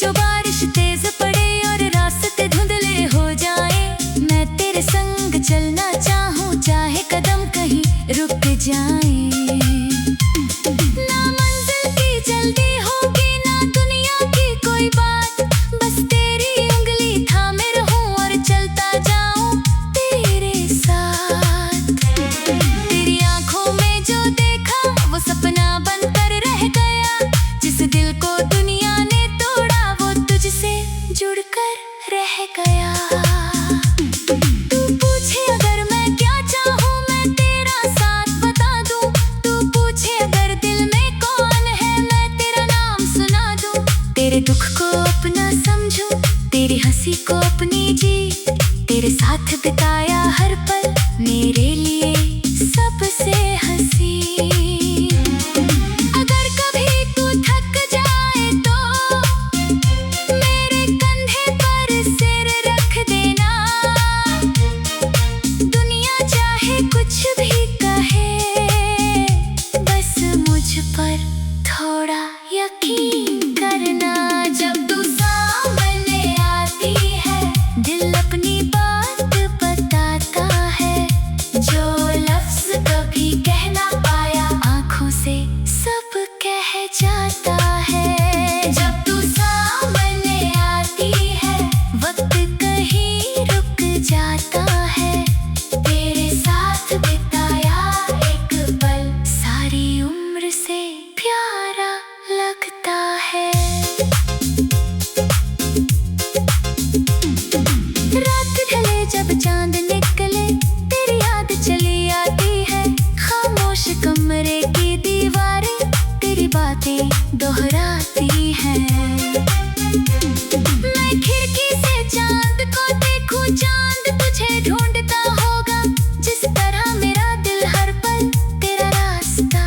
जो बारिश तेज पड़े और रास्ते धुंधले हो जाए, मैं तेरे संग चलना चाहूँ, चाहे कदम कहीं रुक जाए। ना मंजिल की जल्दी होगी, ना दुनिया की कोई बात, बस तेरी उंगली थामे रहूं और चलता जाऊं तेरे साथ। तेरी आंखों में जो देखा वो सपना बनकर रह गया, जिस दिल को दुनिया ने तोड़ा वो तुझसे जुड़कर रह गया। तू पूछे अगर मैं क्या चाहूँ, मैं तेरा साथ बता दूँ। तू पूछे अगर दिल में कौन है, मैं तेरा नाम सुना दूँ। तेरे दुख को अपना समझूं, तेरी हंसी को अपनी जीत, तेरे साथ बिताया हर पल मेरे लिए सबसे हसीन। अगर कभी तू थक जाए तो मेरे कंधे पर सिर रख देना। दुनिया चाहे कुछ भी कहे, बस मुझ पर थोड़ा यकीन करना। जब तू सामने आती है, दिल अपनी बात बताता है, जो लफ्ज कभी कह ना पाया आंखों से सब कह जाता है। जब तू सामने आती है, वक्त कहीं रुक जाता है, तेरे साथ बिताया एक पल सारी उम्र से प्यारा लगता है। रात ढले जब चांद निकले, तेरी याद चली आती है, खामोश कमरे की दीवारें तेरी बातें दोहराती हैं। मैं खिड़की से चांद को देखूं, चांद तुझे ढूंढता होगा, जिस तरह मेरा दिल हर पल तेरा रास्ता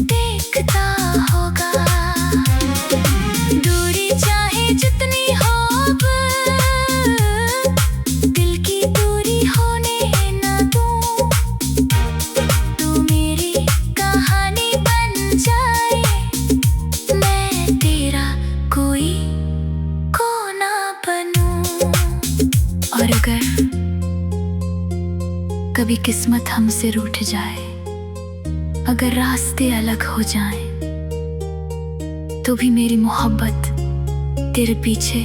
देखता होगा। दूरी चाहे जितनी हो अब, दिल की दूरी होने ना दूं। तू मेरी कहानी बन जाए, मैं तेरा कोई कोना बनूं। और अगर कभी किस्मत हमसे रूठ जाए, अगर रास्ते अलग हो जाएं, तो भी मेरी मोहब्बत तेरे पीछे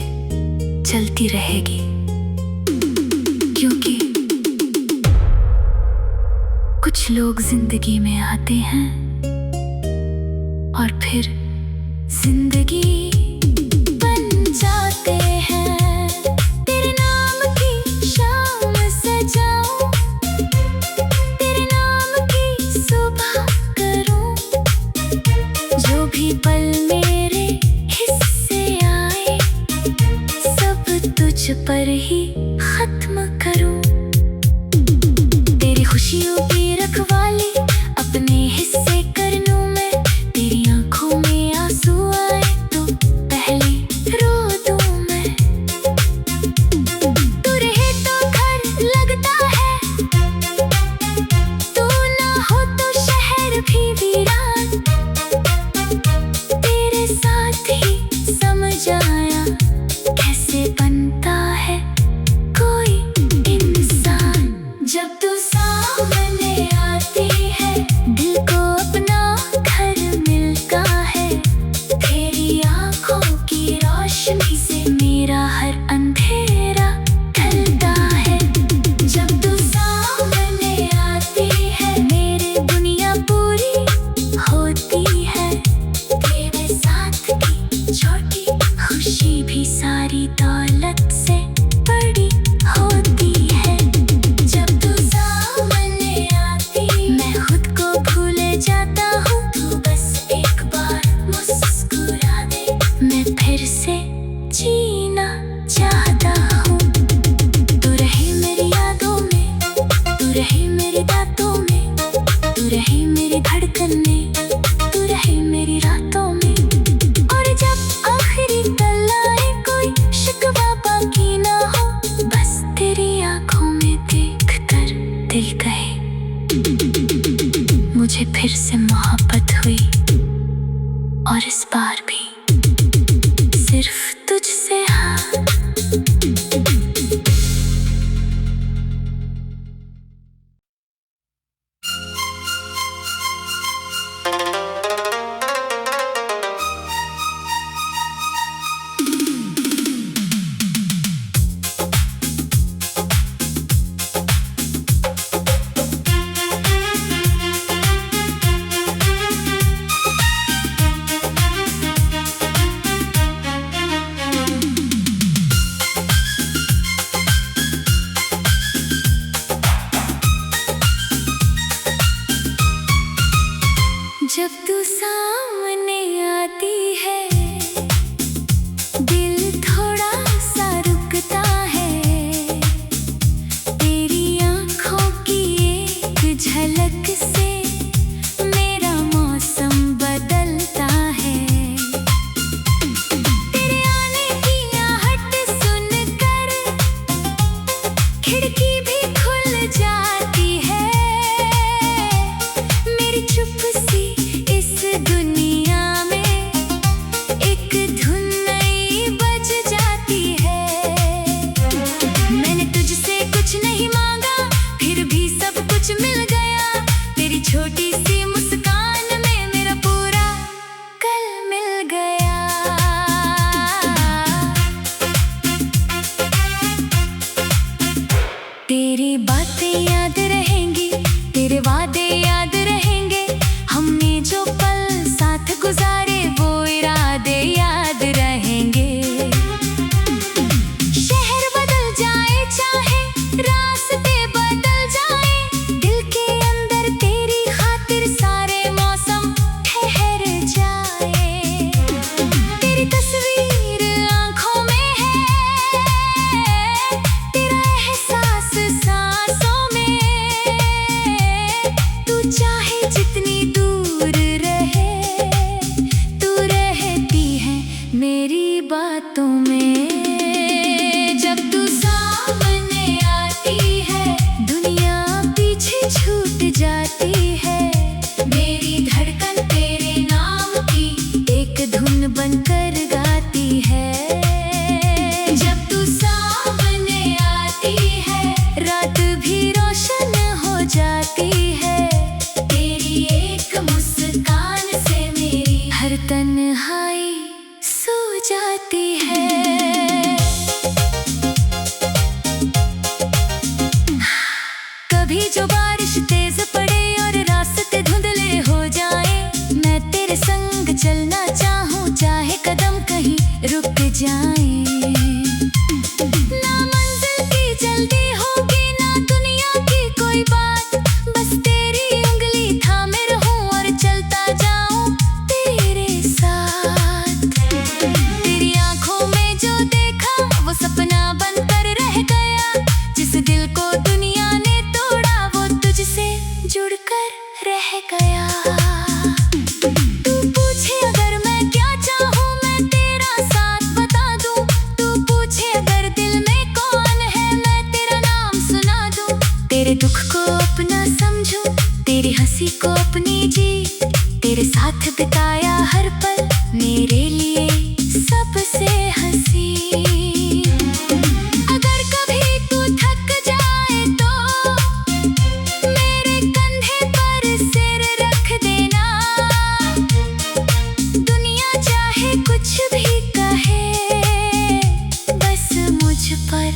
चलती रहेगी। क्योंकि कुछ लोग जिंदगी में आते हैं और फिर जिंदगी बन जाते हैं। तेरे नाम की शाम सजाऊं, तेरे नाम की सुबह करूं, जो भी पल मेरे हिस्से आए सब तुझ पर ही खत्म करूं। तेरी खुशियों की रखवाली अपने हिस्से कर लूं मैं, तेरी आंखों में आंसू आए तो पहले रो दूं मैं। तू रहे तो घर लगता है, तू ना हो तो शहर भी वीरान। तेरे साथ ही समझ आया कैसे बनता है कोई इंसान। जब तू सामने आती है, दिल को अपना घर मिलता है, तेरी आंखों की रोशनी से मेरा हर अंधेरा ढलता है। जब तू सामने आती है, मेरी दुनिया पूरी होती है, तेरे साथ की छोटी खुशी भी सारी दौलत से बड़ी होती है। जब तू सामने आती, मैं खुद को भूले जाता हूँ, तू बस एक बार मुस्कुरा दे, मैं फिर से जीना चाहता हूँ। तू रहे मेरी यादों में, तू रहे मेरी बातों में, तू रहे मेरी धड़कन में, तू रहे मेरी रातों में। और जब आखिरी पल आए कोई शिकवा है। कभी जो बारिश तेज पड़े और रास्ते धुंधले हो जाए, मैं तेरे संग चलना चाहूं, चाहे कदम कहीं रुक जाए। ना मंजिल की जल्दी होगी, ना दुनिया की कोई बात, बस तेरी उंगली थामे रहूं और चलता जाऊं तेरे साथ। तेरी आंखों में जो देखा वो सपना बनकर रह गया, जिस दिल को दुनिया ने तोड़ा वो तुझसे जुड़कर रह गया। तू पूछे अगर मैं क्या चाहूं, मैं तेरा साथ बता दूं। तू पूछे अगर दिल में कौन है, मैं तेरा नाम सुना दूं। तेरे दुख को अपना समझूं, तेरी हंसी को अपनी जीत, तेरे साथ बिताया हर पल मेरे लिए सबसे हसीन। अगर कभी तू थक जाए तो मेरे कंधे पर सिर रख देना। दुनिया चाहे कुछ भी कहे, बस मुझ पर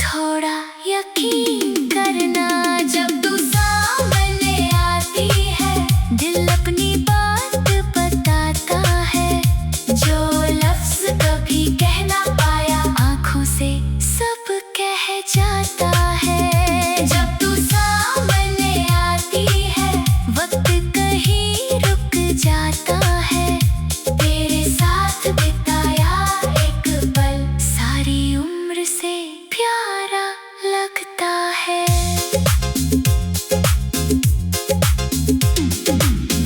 थोड़ा यकीन करना। जब तू सामने आती है, दिल अपनी बात बताता है, जो लफ्ज कभी कह ना पाया आंखों से सब कह जाता है। जब तू सामने आती है, वक्त कहीं रुक जाता है, तेरे साथ बिताया एक पल सारी उम्र से प्यारा लगता है।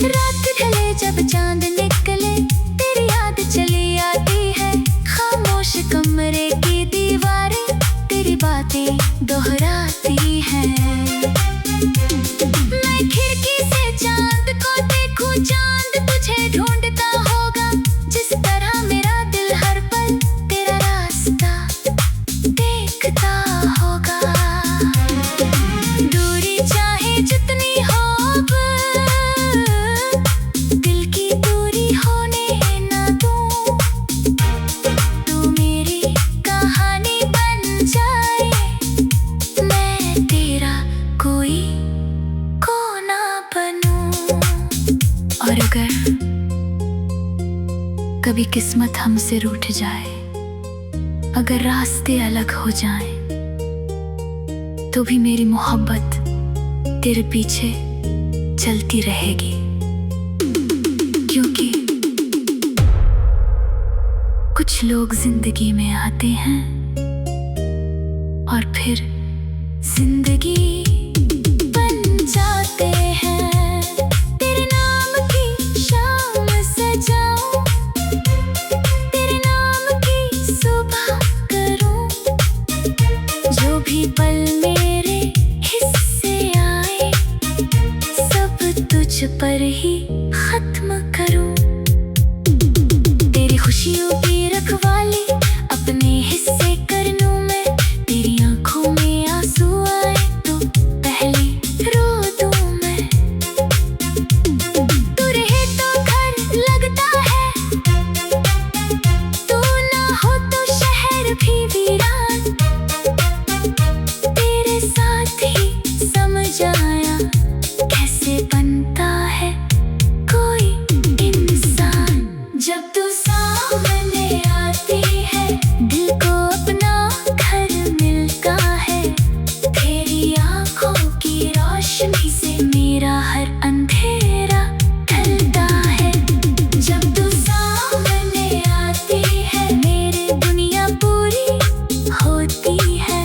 रात ढले जब चांद निकले, तेरी याद चली आती है। खामोश कमरे की दीवारें तेरी बातें दोहराती हैं। मैं खिड़की से चांद को देखूं, चांद तुझे ढूंढता होगा, जिस तरह मेरा दिल हर पल तेरा रास्ता देखता होगा। दूरी चाहे जितनी हो अब, दिल की दूरी होने ना दूं। तू मेरी कहानी बन जाए, मैं तेरा कोई कोना बनूं। और अगर कभी किस्मत हमसे रूठ जाए, अगर रास्ते अलग हो जाएं, तो भी मेरी मोहब्बत तेरे पीछे चलती रहेगी। क्योंकि कुछ लोग जिंदगी में आते हैं और फिर जिंदगी बन जाते हैं। तेरे नाम की शाम सजाऊं, तेरे नाम की सुबह करूं, जो भी पल मेरे हिस्से आए सब तुझ पर ही खत्म करूं। तेरी खुशियों की रखवाली अपने हिस्से कर लूं मैं, तेरी आंखों में आंसू आए तो पहले रो दूं मैं। तू रहे तो घर लगता है, तू ना हो तो शहर भी वीरान। तेरे साथ ही समझ आया कैसे बनता है कोई इंसान। जब तू सामने आती है, दिल को अपना घर मिलता है, तेरी आंखों की रोशनी से मेरा हर अंधेरा ढलता है। जब तू सामने आती है, मेरी दुनिया पूरी होती है,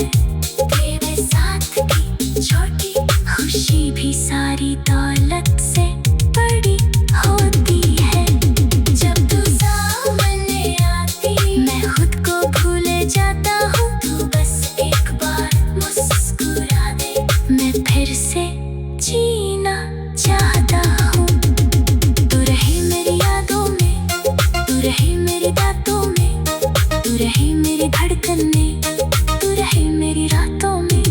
तेरे साथ की छोटी खुशी भी सारी दौलत से बड़ी होती है। जब तू सामने आती, मैं खुद को भूले जाता हूँ, तू बस एक बार मुस्कुरा दे, मैं फिर से जीना चाहता हूँ। तू रही मेरी यादों में, तू रही मेरी बातों में, तू रही मेरी धड़कन में, तू रही मेरी रातों में।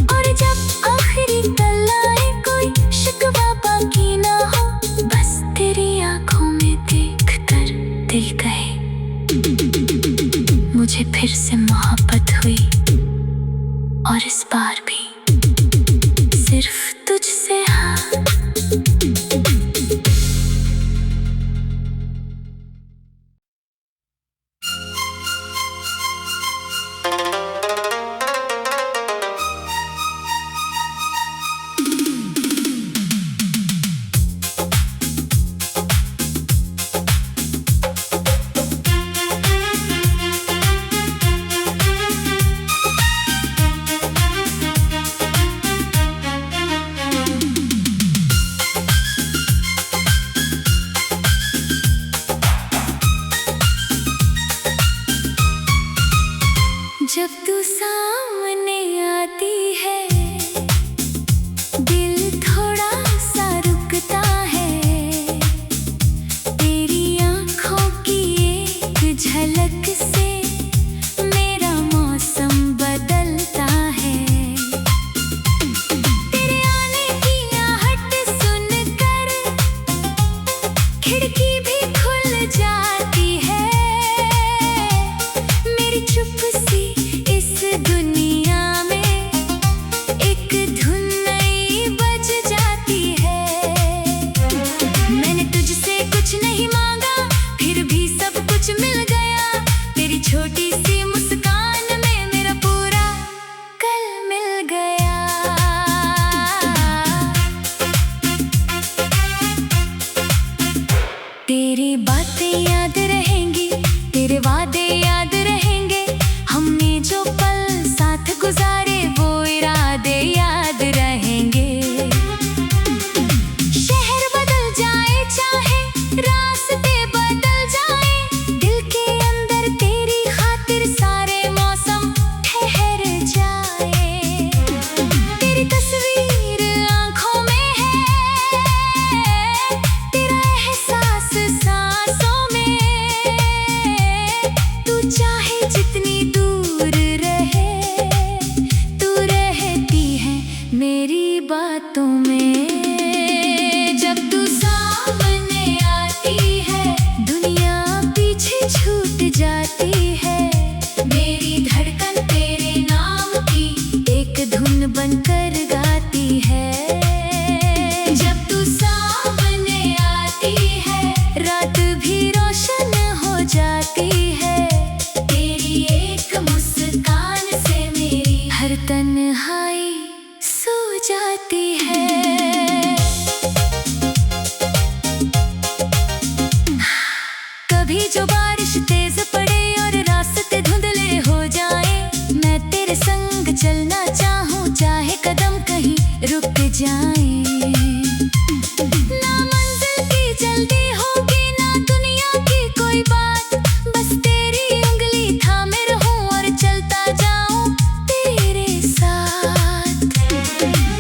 और जब आखिरी पल आए, कोई शिकवा बाकी ना हो, बस तेरी आंखों में देखकर दिल कहे मुझे फिर से मोहब्बत हुई, और इस बार भी सिर्फ तुझसे। हाँ, जब तू सामने आती है दिल थोड़ा सा रुकता है। तेरी आँखों की एक झलक से मेरा मौसम बदलता है। तेरे आने की आहट सुनकर खिड़की भी खुल जाती है। मेरी चुप सी दुनिया में एक धुन नई बज जाती है। मैंने तुझसे कुछ नहीं मांगा, फिर भी सब कुछ मिल गया। तेरी छोटी सी मुस्कान में मेरा पूरा कल मिल गया। तेरी बातें याद रहेंगी, तेरे वादे याद रहेंगे। हमने जो गुजारे वो इरादे याद रहेंगे। शहर बदल जाए चाहे रास्ते बदल जाए, दिल के अंदर तेरी खातिर सारे मौसम ठहर जाए। तेरी तस्वीर आंखों में है, तेरा एहसास सांसों में। तू चाहे जितनी दूर रहे, मेरी बातों में। जब तू सामने आती है दुनिया पीछे छूट जाती है। मेरी धड़कन तेरे नाम की एक धुन बनकर गाती है। जब तू सामने आती है रात भी रोशन हो जाती है। तेरी एक मुस्कान से मेरी हर तन्हाई सो जाती है। कभी जो बारिश तेज पड़े और रास्ते धुंधले हो जाए, मैं तेरे संग चलना चाहूं, चाहे कदम कहीं रुक जाए। ना मंजिल की जल्दी होगी, ना दुनिया की कोई बात, बस तेरी उंगली थामे रहूं और चलता जाऊं तेरे साथ।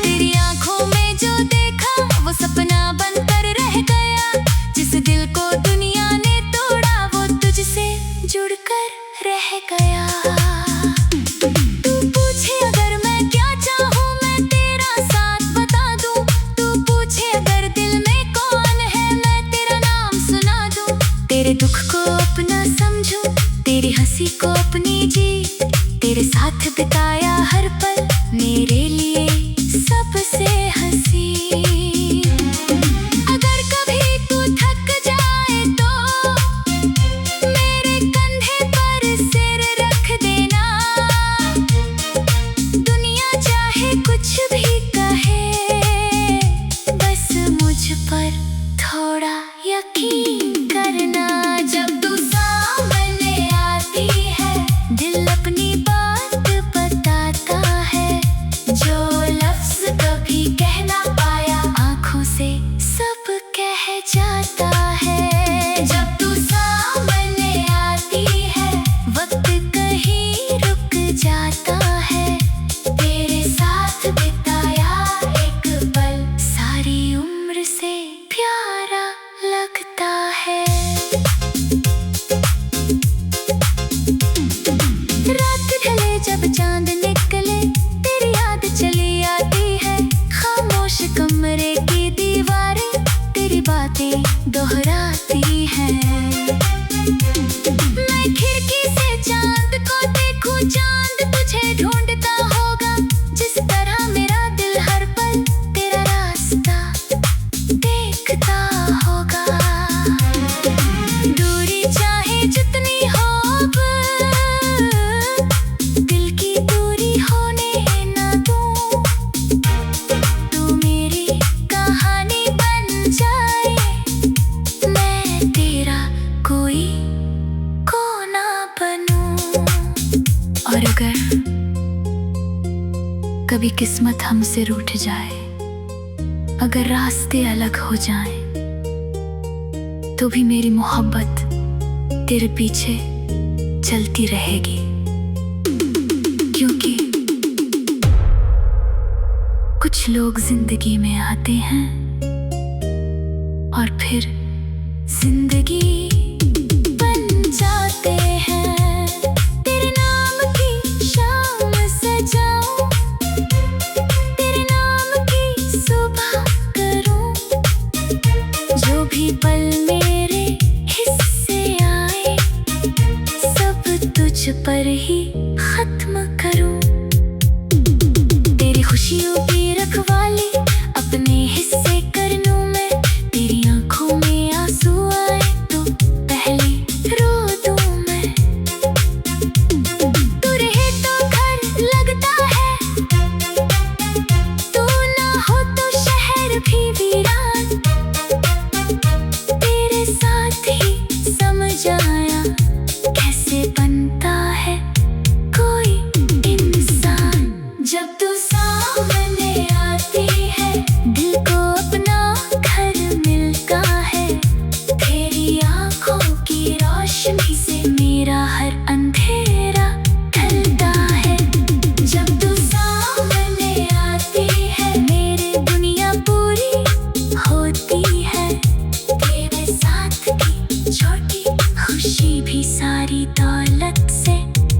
तेरी आंखों में जो देखा वो सपना बनकर रह गया। जिस दिल को दुनिया ने तोड़ा वो तुझसे जुड़कर रह गया। तू पूछे अगर मैं क्या चाहूं, मैं तेरा साथ बता दूं। तू पूछे अगर दिल में कौन है, मैं तेरा नाम सुना दूं। तेरे दुख को अपना समझूं, तेरी हंसी को अपनी जीत। तेरे साथ बिताया हर पल मेरे लिए सबसे हसीन। अगर कभी तू थक जाए तो मेरे कंधे पर सिर रख देना। दुनिया चाहे कुछ भी कहे, बस मुझ पर थोड़ा यकीन करना। जब तू सामने आती है दिल अपनी बात बताता है, जो लफ्ज़ कभी और अगर कभी किस्मत हमसे रूठ जाए, अगर रास्ते अलग हो जाएं, तो भी मेरी मोहब्बत तेरे पीछे चलती रहेगी। क्योंकि कुछ लोग जिंदगी में आते हैं और फिर जिंदगी बन जाते हैं। तेरे नाम की शाम सजाऊं, तेरे नाम की सुबह करूं, जो भी पल मेरे हिस्से आए सब तुझ पर ही खत्म करूं। तेरी खुशियों की रखवाली अपने हिस्से कर लूं मैं। तेरी आंखों में आंसू आए तो पहले रो दूं मैं। तू रहे तो घर लगता है, तू ना हो तो शहर भी वीरान। तेरे साथ ही समझ आया कैसे बनता है कोई इंसान। जब तू सामने आती है दिल को अपना घर मिलता है। तेरी आंखों की रोशनी से मेरा हर अंधेरा ढलता है। जब तू सामने आती है मेरी दुनिया पूरी होती है। तेरे साथ की छोटी खुशी भी सारी दौलत से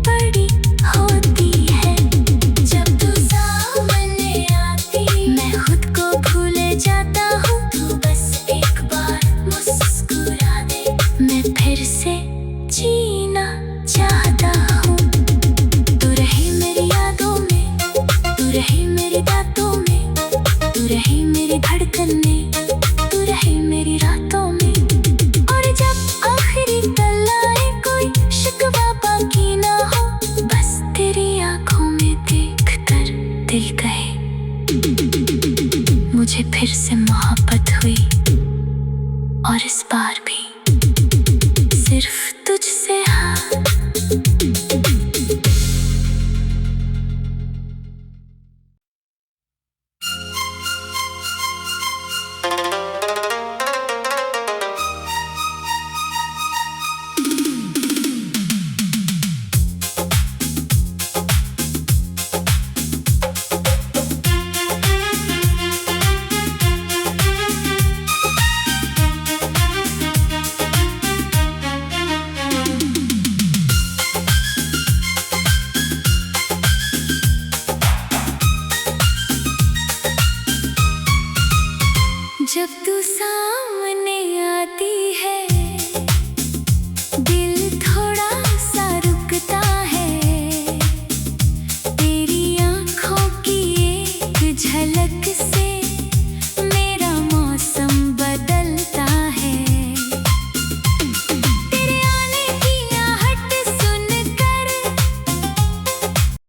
बड़ी होती है। जब तू सामने आती मैं खुद को भूले जाता हूँ। तू बस एक बार मुस्कुरा दे, मैं फिर से जीना चाहता हूँ। तू रही मेरी यादों में, तू रही मेरी बातों में, तू रही मेरी धड़कन में, तू रही मेरी रातों में। और जब आखिरी पल आए कोई शिकवा बाकी ना हो, बस तेरी आंखों में देखकर दिल कहे मुझे फिर से मोहब्बत हुई। और इस बार भी सिर्फ तुझसे हाँ। जब तू सामने आती है